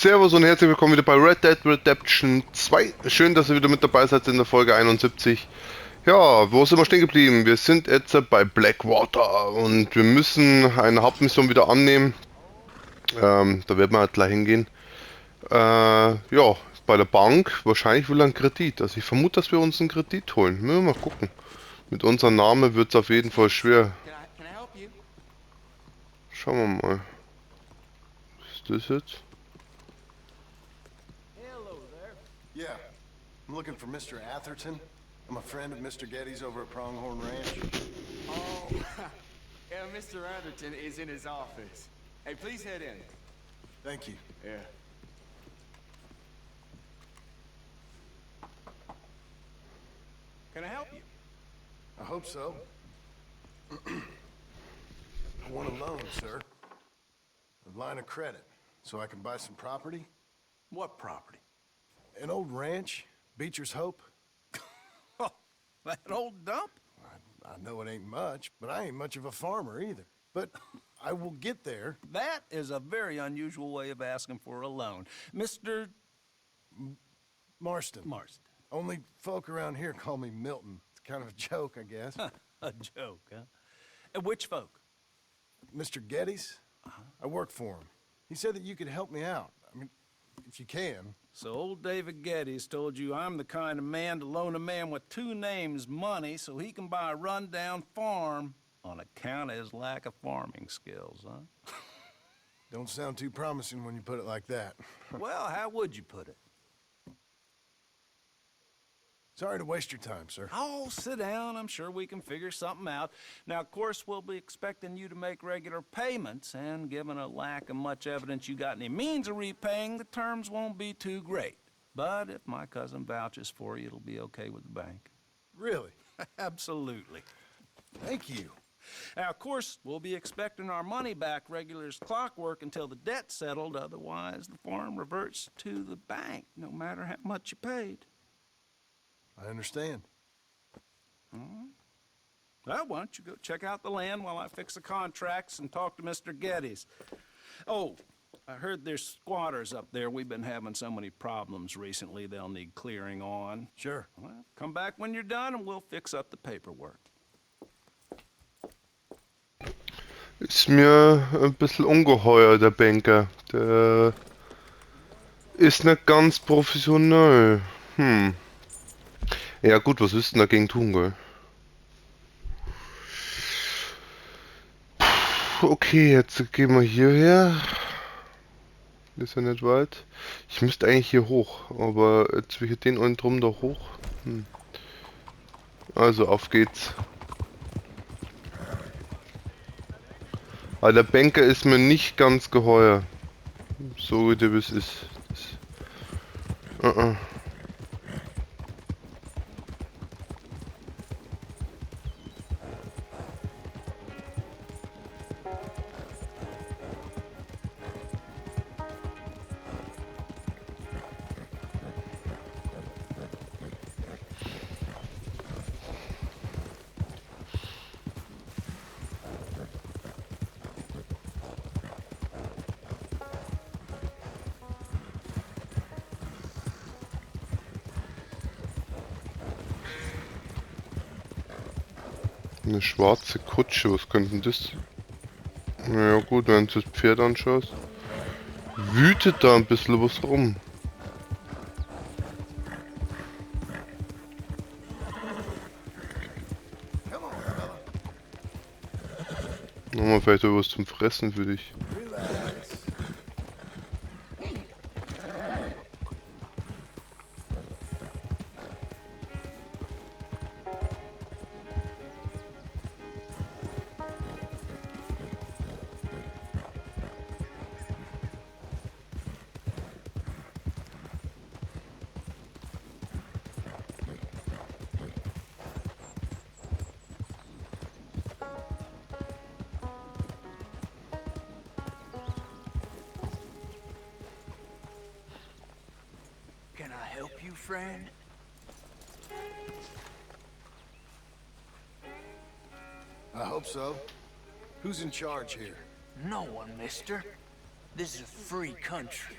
Servus und herzlich willkommen wieder bei Red Dead Redemption 2. Schön, dass ihr wieder mit dabei seid in der Folge 71. Ja, wo sind wir stehen geblieben? Wir sind jetzt bei Blackwater und wir müssen eine Hauptmission wieder annehmen. Da werden wir halt gleich hingehen. Ja, bei der Bank. Wahrscheinlich will er einen Kredit. Also ich vermute, dass wir uns einen Kredit holen. Müssen wir mal gucken. Mit unserem Namen wird es auf jeden Fall schwer. Can I help you? Schauen wir mal. Was ist das jetzt? Hello there. Yeah, I'm looking for Mr. Atherton. I'm a friend of Mr. Getty's over at Pronghorn Ranch. Oh, yeah, Mr. Atherton is in his office. Hey, please head in. Thank you. Yeah. Can I help you? I hope so. I want a loan, sir. A line of credit, so I can buy some property. What property? An old ranch, Beecher's Hope. Oh, that old dump? I know it ain't much, but I ain't much of a farmer either. But I will get there. That is a very unusual way of asking for a loan. Mr. Marston. Marston. Only folk around here call me Milton. It's kind of a joke, I guess. A joke, huh? And which folk? Mr. Getty's? I work for him. He said that you could help me out. I mean, if you can. So old David Geddes told you I'm the kind of man to loan a man with two names money so he can buy a rundown farm on account of his lack of farming skills, huh? Don't sound too promising when you put it like that. Well, how would you put it? Sorry to waste your time, sir. Oh, sit down. I'm sure we can figure something out. Now, of course, we'll be expecting you to make regular payments, and given a lack of much evidence you got any means of repaying, the terms won't be too great. But if my cousin vouches for you, it'll be okay with the bank. Really? Absolutely. Thank you. Now, of course, we'll be expecting our money back regular as clockwork until the debt's settled. Otherwise, the farm reverts to the bank, no matter how much you paid. I understand. Well, why don't you go check out the land while I fix the contracts and talk to Mr. Geddes. Oh, I heard there's squatters up there. We've been having so many problems recently, they'll need clearing on. Sure. Well, come back when you're done and we'll fix up the paperwork. Ist mir ein bisschen ungeheuer, der Banker. Der ist nicht ganz professionell. Ja gut, was willst du denn dagegen tun, gell? Okay, jetzt gehen wir hierher. Ist ja nicht weit. Ich müsste eigentlich hier hoch, aber jetzt will ich den einen drum da hoch. Also, auf geht's. Aber der Banker ist mir nicht ganz geheuer. So wie der es ist. Eine schwarze Kutsche, was könnte denn das? Naja gut, wenn du das Pferd anschaust. Wütet da ein bisschen was rum. Haben wir vielleicht auch was zum Fressen für dich. Relax. Can I help you, friend? I hope so. Who's in charge here? No one, mister. This is a free country.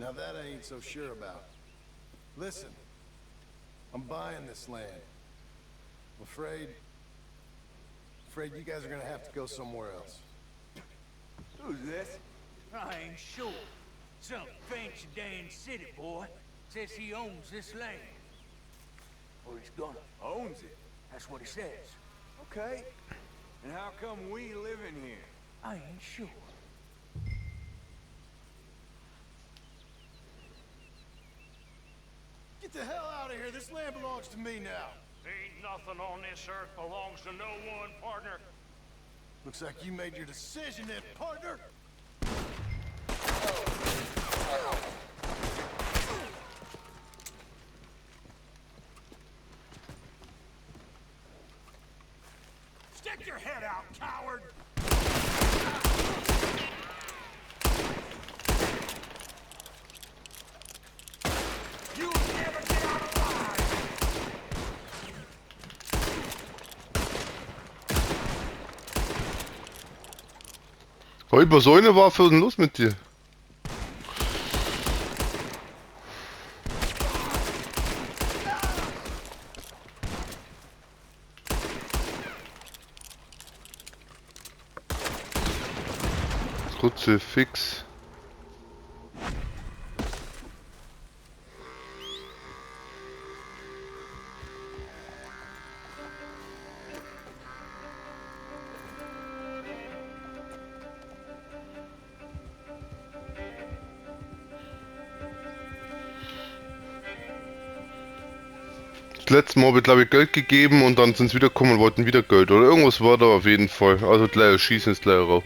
Now that I ain't so sure about. Listen, I'm buying this land. I'm afraid you guys are gonna have to go somewhere else. Who's this? I ain't sure. Some fancy Dan city boy says he owns this land. Or he's gonna. Owns it. That's what he says. Okay. And how come we live in here? I ain't sure. Get the hell out of here. This land belongs to me now. Ain't nothing on this earth belongs to no one, partner. Looks like you made your decision then, partner. Stick your head out, coward! You'll never get out alive! Hey, was soll eine Waffe denn los mit dir? Kruzifix. Das letzte Mal habe ich glaube ich Geld gegeben und dann sind sie wiedergekommen und wollten wieder Geld oder irgendwas war da auf jeden Fall. Also gleich schießen ist gleich raus.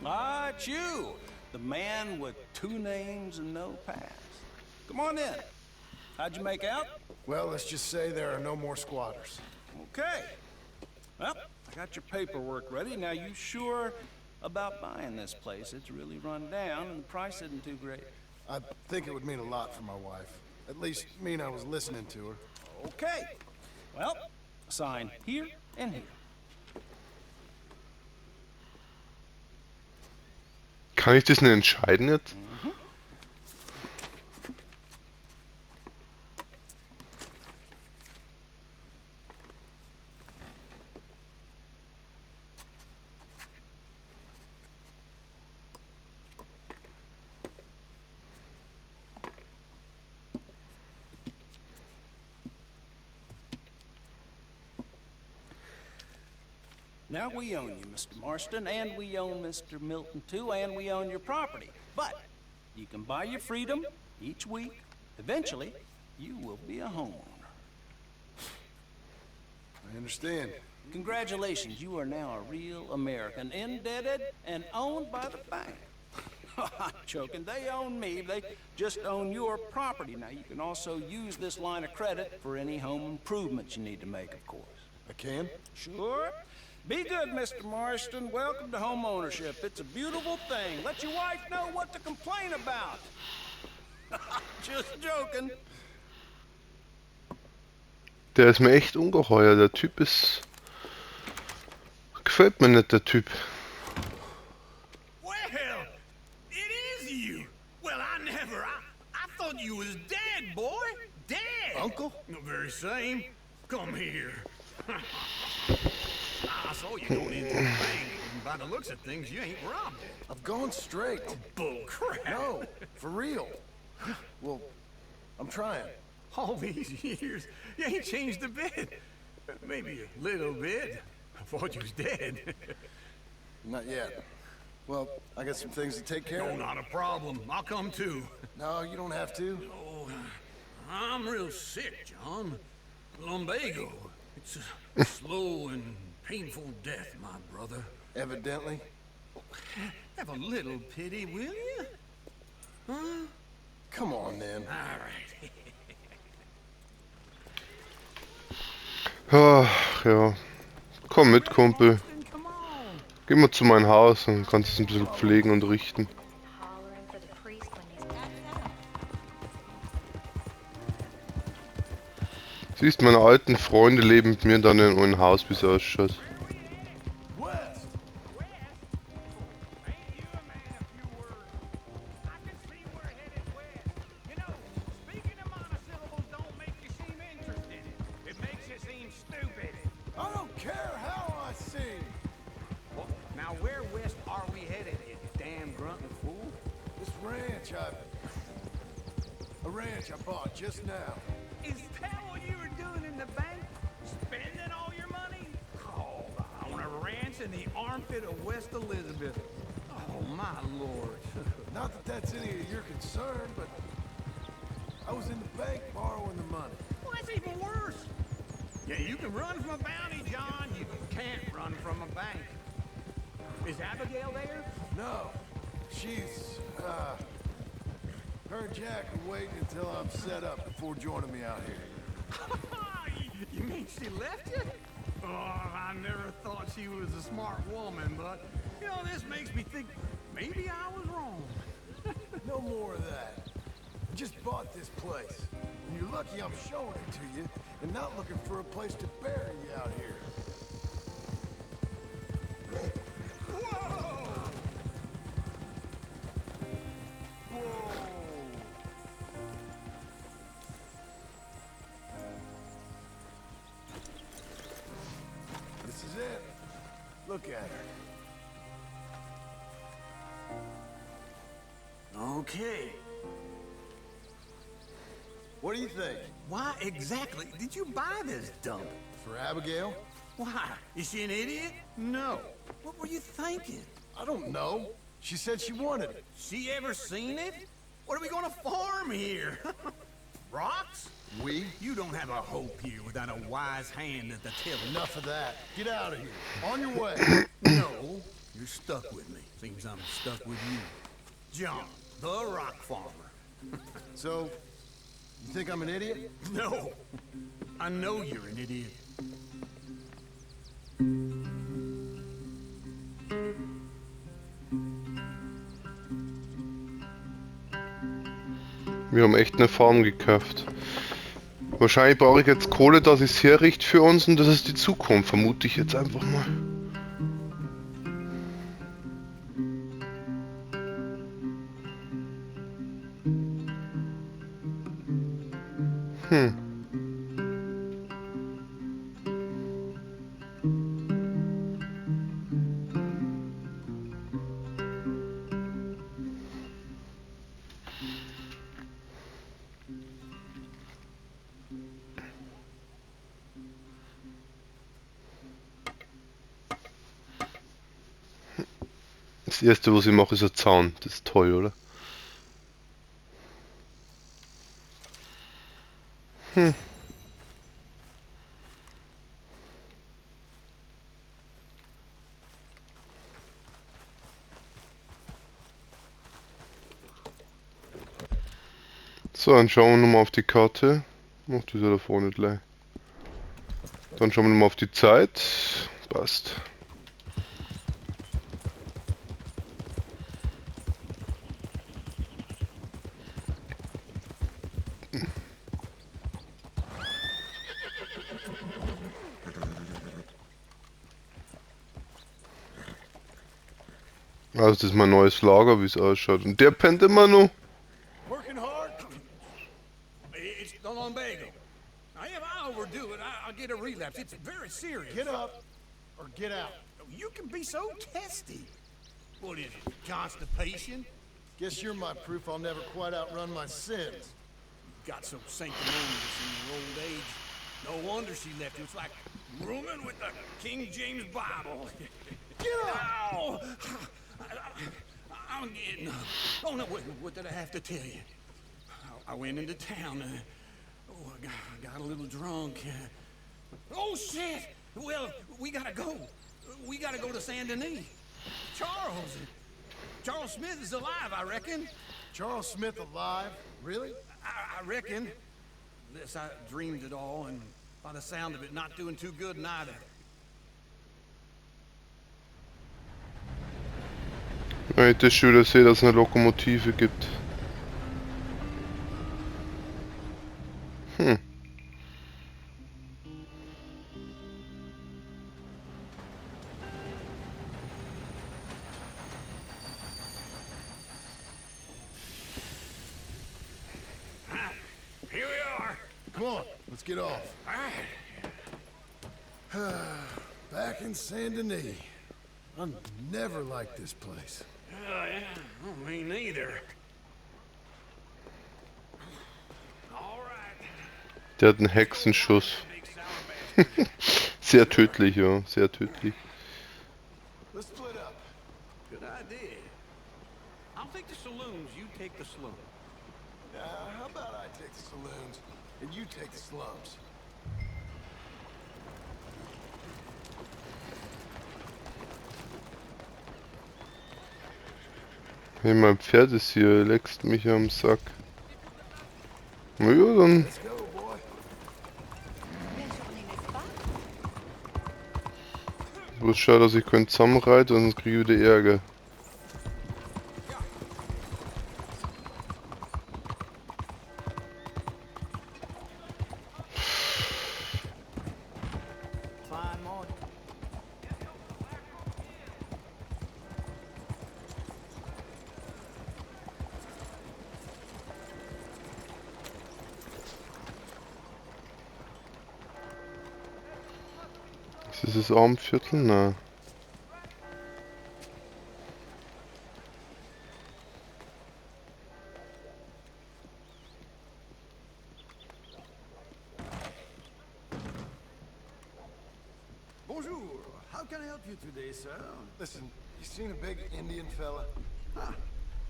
Ah, it's you, the man with 2 names and no past. Come on in. How'd you make out? Well, let's just say there are no more squatters. Okay. Well, I got your paperwork ready. Now, you sure about buying this place? It's really run down, and the price isn't too great. I think it would mean a lot for my wife. At least mean I was listening to her. Okay. Well, sign here and here. Kann ich das nicht entscheiden jetzt? Now we own you, Mr. Marston, and we own Mr. Milton too, and we own your property. But you can buy your freedom each week. Eventually, you will be a homeowner. I understand. Congratulations, you are now a real American, indebted and owned by the bank. I'm joking, they own me, they just own your property. Now you can also use this line of credit for any home improvements you need to make, of course. I can? Sure. Be good, Mr. Marston. Welcome to home ownership. It's a beautiful thing. Let your wife know what to complain about. Just joking. Der ist mir echt ungeheuer. Der Typ ist... Gefällt mir nicht, der Typ. Well, it is you. Well, I thought you was dead, boy. Dead. Uncle? The very same. Come here. I saw you going into the bank, and by the looks of things, you ain't robbed it. I've gone straight. Bull crap. No, for real. Well, I'm trying. All these years, you ain't changed a bit. Maybe a little bit. I thought you was dead. Not yet. Well, I got some things to take care No, of. not a problem. I'll come too. No, you don't have to. Oh, I'm real sick, John. Lumbago. It's a slow and painful death, my brother. Evidently. Have a little pity, will you? Huh? Come on, then. All right. Ach, ja. Komm mit, Kumpel. Come on. Geh mal zu meinem Haus und kannst es ein bisschen pflegen und richten. Hollering for the priest when he's Siehst, meine alten Freunde leben mit mir dann in einem Haus, wie es ausschaut. West! Ain't you a man of few words? I can see we're headed west. You know, speaking of monosyllables don't make you seem interested. It makes you seem stupid. I don't care how I sing! Well, now where west are we headed, you damn grunting fool? This ranch a ranch I bought just now. Is that what you were doing in the bank? Spending all your money? Oh, on a ranch in the armpit of West Elizabeth. Oh, my lord. Not that that's any of your concern, but I was in the bank borrowing the money. Well, that's even worse. Yeah, you can run from a bounty, John. You can't run from a bank. Is Abigail there? No, she's, her and Jack are waiting until I'm set up before joining me out here. You mean she left you? Oh, I never thought she was a smart woman, but, you know, this makes me think maybe I was wrong. No more of that. I just bought this place. And you're lucky I'm showing it to you and not looking for a place to bury you out here. Whoa! Whoa! This is it. Look at her. Okay. What do you think? Why exactly did you buy this dump? For Abigail? Why? Is she an idiot? No. What were you thinking? I don't know. She said she wanted it. She ever seen it? What are we gonna farm here? Rocks? We? You don't have a hope here without a wise hand at the tiller. Enough of that. Get out of here. On your way. No, you're stuck with me. Seems I'm stuck with you. John, the rock farmer. So, you think I'm an idiot? No, I know you're an idiot. Wir haben echt eine Farm gekauft. Wahrscheinlich brauche ich jetzt Kohle, dass ich es herrichte für uns und das ist die Zukunft, vermute ich jetzt einfach mal. Das erste, was ich mache, ist ein Zaun. Das ist toll, oder? So, dann schauen wir nochmal auf die Karte. Ach, die ist ja da vorne gleich. Dann schauen wir nochmal auf die Zeit. Passt. Also das ist mein neues Lager, wie es ausschaut. Und der pennt immer noch. Working hard? It's the lumbago. Now, if I overdo it, I'll get a relapse. It's very serious. Get up or get out. You can be so testy. What is it, constipation? Guess you're my proof I'll never quite outrun my sins. Got so sanctimonious in your old age. No wonder she left you. It's like rooming with the King James Bible. Get up! Ow! I'm getting... Oh, no, what did I have to tell you? I went into town. I got a little drunk. Oh, shit! Well, we gotta go. We gotta go to Saint Denis. Charles Smith is alive, I reckon. Charles Smith alive? Really? I reckon. Unless I dreamed it all, and by the sound of it, not doing too good neither. Ja, ich das schon wieder sehe, dass es eine Lokomotive gibt. Come on, let's get off. Back in Saint Denis. I never liked this place. Oh, yeah. Oh, me neither. All right. Der hat einen Hexenschuss. Sehr tödlich, ja, sehr tödlich. Let's split up. Good idea. I'll take the saloons, you take the slums. How about I take the saloons and you take the slums? Hey, mein Pferd ist hier, leckst mich am Sack. Na ja, dann. Let's go, boy. Bloß schade, dass ich keinen zusammenreite, sonst kriege ich wieder Ärger. Ist das Armviertel? Nein. Bonjour. How can I help you today, sir? Listen, you seen a big Indian fella? Huh.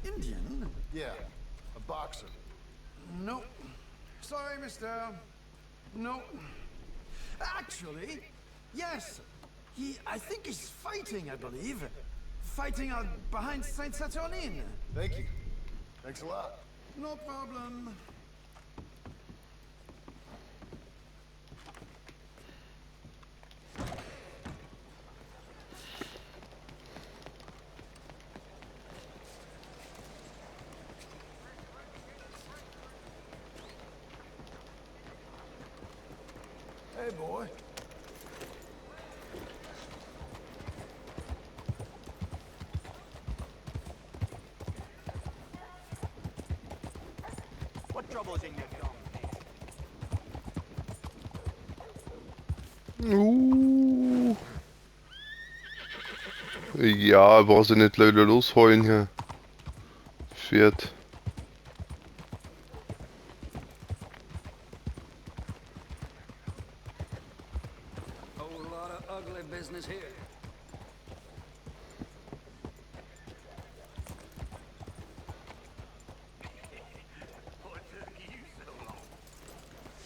Indian? Yeah, a boxer. No. Sorry, mister. No. Actually, yes. I think he's fighting, I believe. Fighting out behind Saint Saturnin. Thank you. Thanks a lot. No problem. Hey, boy. What trouble's in your dome? Ja, brauchst du nicht gleich wieder losheulen hier. Pferd. Whole lot of ugly business here. What took you so long?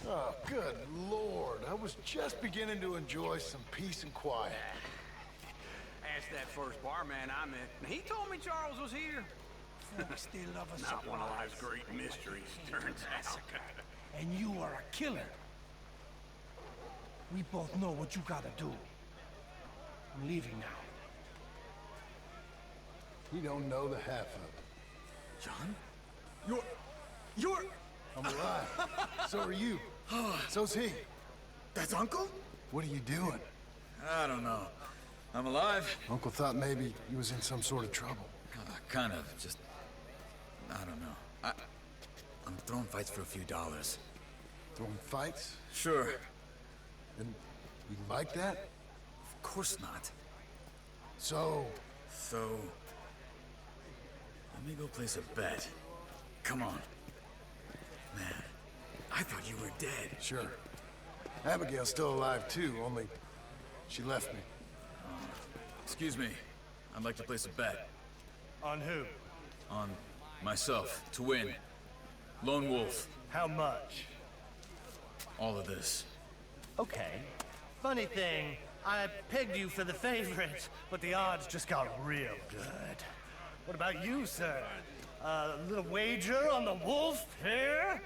Oh, good Lord. I was just beginning to enjoy some peace and quiet. Asked that first barman I met, and he told me Charles was here. Still love us. Not one of life's great mysteries, turns out. And you are a killer. We both know what you gotta do. I'm leaving now. You don't know the half of it. John? You're... I'm alive. So are you. So's he. That's Uncle? What are you doing? I don't know. I'm alive. Uncle thought maybe he was in some sort of trouble. Kind of. Just... I don't know. I'm throwing fights for a few dollars. Throwing fights? Sure. And you like that? Of course not. So... So... Let me go place a bet. Come on. Man, I thought you were dead. Sure. Abigail's still alive too, only... she left me. Excuse me. I'd like to place a bet. On who? On myself, to win. Lone Wolf. How much? All of this. Okay. Funny thing, I pegged you for the favorite, but the odds just got real good. What about you, sir? A little wager on the wolf here?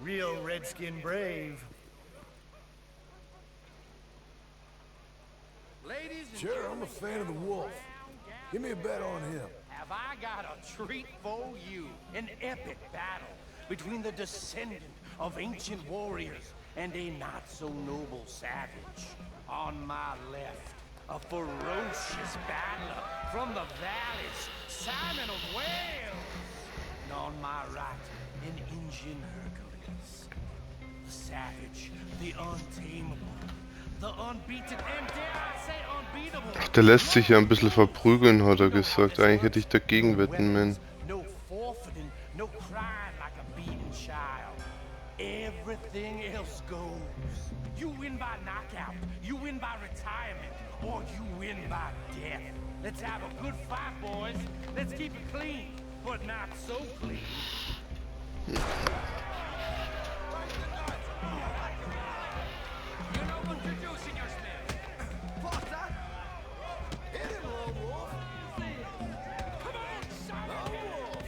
Real redskin brave. Ladies and Sure, I'm a fan of the wolf. Give me a bet on him. have I got a treat for you. An epic battle between the descendant of ancient warriors and a not-so-noble savage. On my left, a ferocious battler from the valleys, Simon of Wales. And on my right, an Indian Hercules. The savage, the untamable, the unbeaten, and dare I say unbeatable. Ach, der lässt sich ja ein bisschen verprügeln, hat er gesagt. Eigentlich hätte ich dagegen wetten, man. No forfeiting, no crying like a beaten child. Everything else goes. You win by knockout, you win by retirement, or you win by death. Let's have a good fight, boys. Let's keep it clean, but not so clean. You know what to do, Senor Smith. Foster! Hit him, Lone Wolf! Come on, son! Lone Wolf!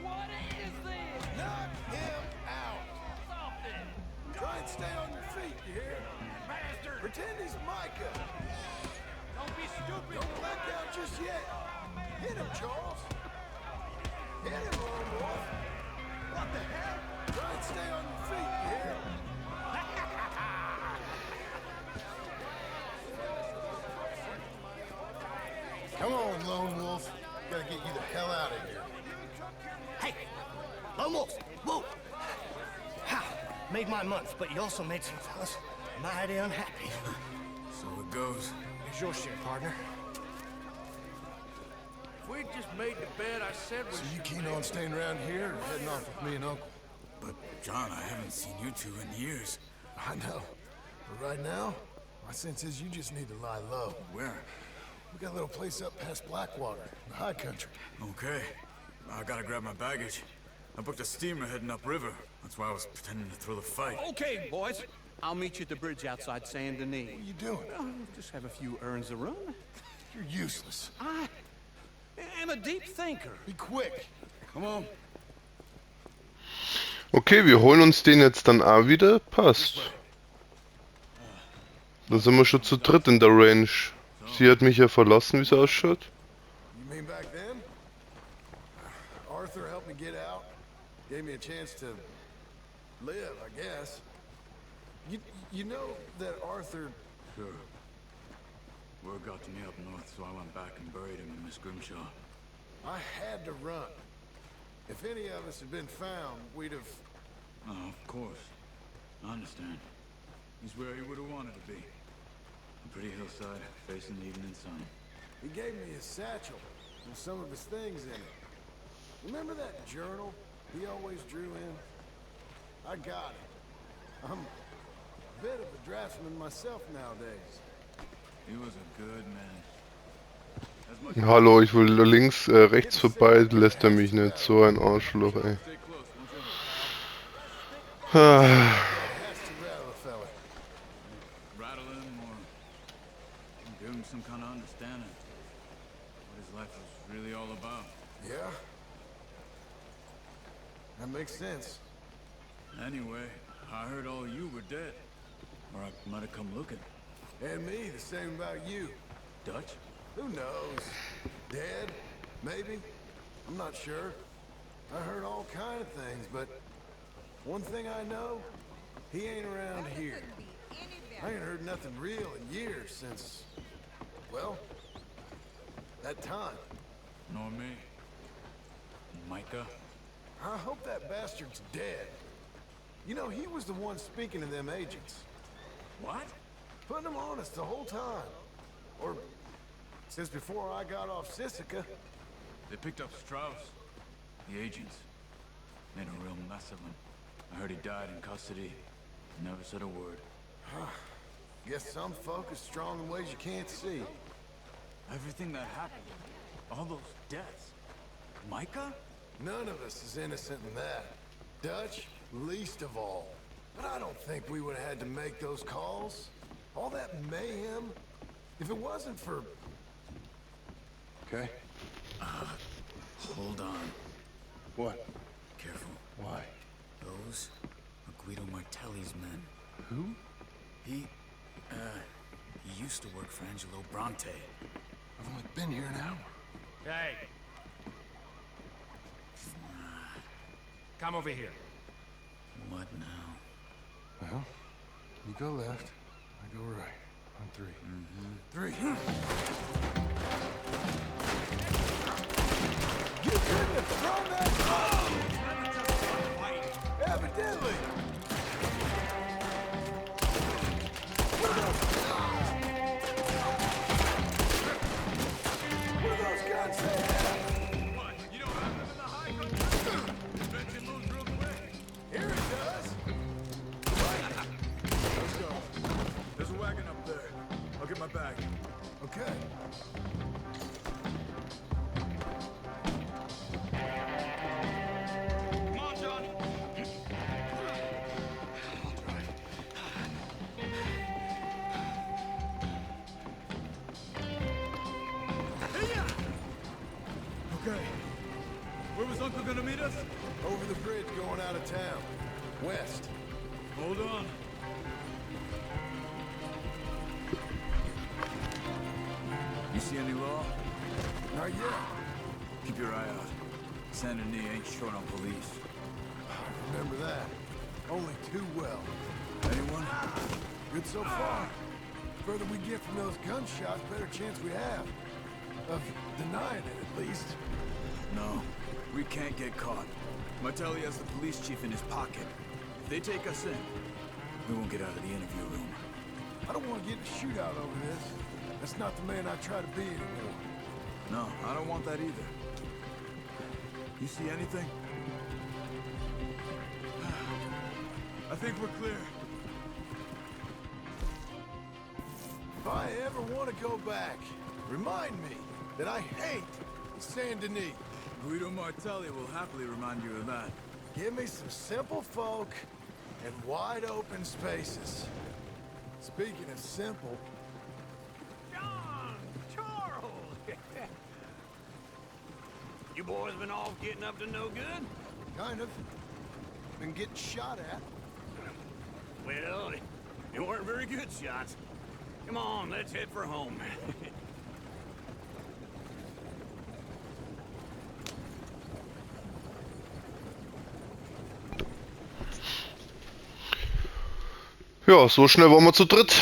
What is this? Knock him out! Something! Try and stay on your feet, you hear? Bastard! Pretend he's Micah. Don't be stupid! Don't back out just yet. Hit him, Charles. Hit him, Lone Wolf. What the hell? Try and stay on your feet, you hear? Come on, Lone Wolf. Gotta get you the hell out of here. Hey, Lone Wolf, whoa! Ha! Made my month, but you also made some fellas mighty unhappy. So it goes. Here's your share, partner. If we'd just made the bed I said we So you keen on staying around here or heading off with me and Uncle? But, John, I haven't seen you two in years. I know. But right now, my sense is you just need to lie low. Where? We got a little place up past Blackwater, in the high country. Okay. I gotta grab my baggage. I booked a steamer heading upriver. That's why I was pretending to throw the fight. Okay, boys. I'll meet you at the bridge outside Saint Denis. What are you doing? Oh, just have a few errands to run. You're useless. I am a deep thinker. Be quick. Come on. Okay, wir holen uns den jetzt dann auch wieder. Passt. Da sind wir schon zu dritt in der Range. Sie hat mich ja verlassen, wie es ausschaut. You mean back then? Arthur helped me get out. Gave me a chance to live, I guess. You know that Arthur... Sure. Word got to me up north, so I went back and buried him in Miss Grimshaw. I had to run. If any of us had been found, we'd have... Oh, of course. I understand. He's where he would have wanted to be. A pretty hillside, facing the evening sun. He gave me his satchel and some of his things in it. Remember that journal he always drew in? I got it. I'm a bit of a draftsman myself nowadays. He was a good man. As much Hallo, ich will links, rechts vorbei, lässt er mich nicht. So ein Arschloch, ey. stay close, won't you? Ah, Has to rattle a fella. Rattle him or give him some kind of understanding. What his life was really all about. Yeah? That makes sense. Anyway, I heard all you were dead. Or I might have come looking. And me, the same about you. Dutch? Who knows? Dead? Maybe? I'm not sure. I heard all kind of things, but one thing I know, he ain't around here. I ain't heard nothing real in years since, well, that time. Nor me. Micah? I hope that bastard's dead. You know, he was the one speaking to them agents. What? Putting them on us the whole time. Or since before I got off Sisika. They picked up Strauss. The agents. Made a real mess of him. I heard he died in custody. Never said a word. Guess some folk is strong in ways you can't see. Everything that happened. All those deaths. Micah? None of us is innocent in that. Dutch, least of all. But I don't think we would have had to make those calls. All that mayhem. If it wasn't for... Okay. Hold on. What? Careful. Why? Those are Guido Martelli's men. Who? He used to work for Angelo Bronte. I've only been here an hour. Hey. Come over here. What now? Well, you go left, I go right. On three. Three. You couldn't have thrown that... Evidently! uncle gonna meet us? Over the bridge going out of town. West. Hold on. You see any law? Not yet. Keep your eye out. Saint Denis ain't short on police. I remember that. Only too well. Anyone? Good so far. Further we get from those gunshots, better chance we have. Of denying it, at least. No, we can't get caught. Martelli has the police chief in his pocket. If they take us in, we won't get out of the interview room. I don't want to get in a shootout over this. That's not the man I try to be anymore. No, I don't want that either. You see anything? I think we're clear. If I ever want to go back, remind me that I hate Saint Denis. Guido Martelli will happily remind you of that. Give me some simple folk and wide open spaces. Speaking of simple, John! Charles! You boys been off getting up to no good? kind of. Been getting shot at. Well, they weren't very good shots. Come on, let's head for home. Ja, so schnell waren wir zu dritt.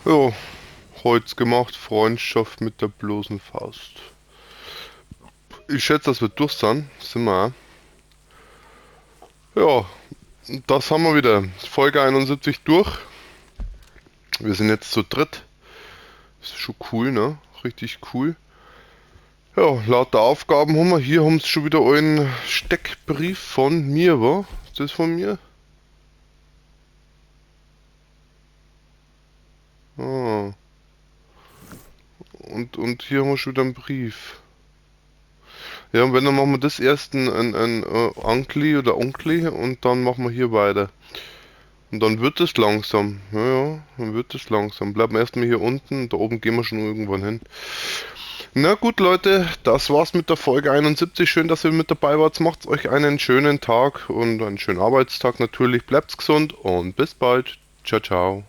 Ja, Holz gemacht, Freundschaft mit der bloßen Faust. Ich schätze, dass wir durch sind. Sind wir auch. Ja, das haben wir wieder. Folge 71 durch. Wir sind jetzt zu dritt. Das ist schon cool, ne? Richtig cool. Ja, lauter Aufgaben haben wir. Hier haben sie schon wieder einen Steckbrief von mir, wa? Ist das von mir? Ah. Und hier haben wir schon wieder einen Brief. Ja, und wenn, dann machen wir das erst ein Ankli oder Onkli und dann machen wir hier weiter. Und dann wird es langsam. Ja, ja, dann wird es langsam. Bleiben wir erstmal hier unten, da oben gehen wir schon irgendwann hin. Na gut, Leute, das war's mit der Folge 71. Schön, dass ihr mit dabei wart. Macht euch einen schönen Tag und einen schönen Arbeitstag natürlich. Bleibt's gesund und bis bald. Ciao, ciao.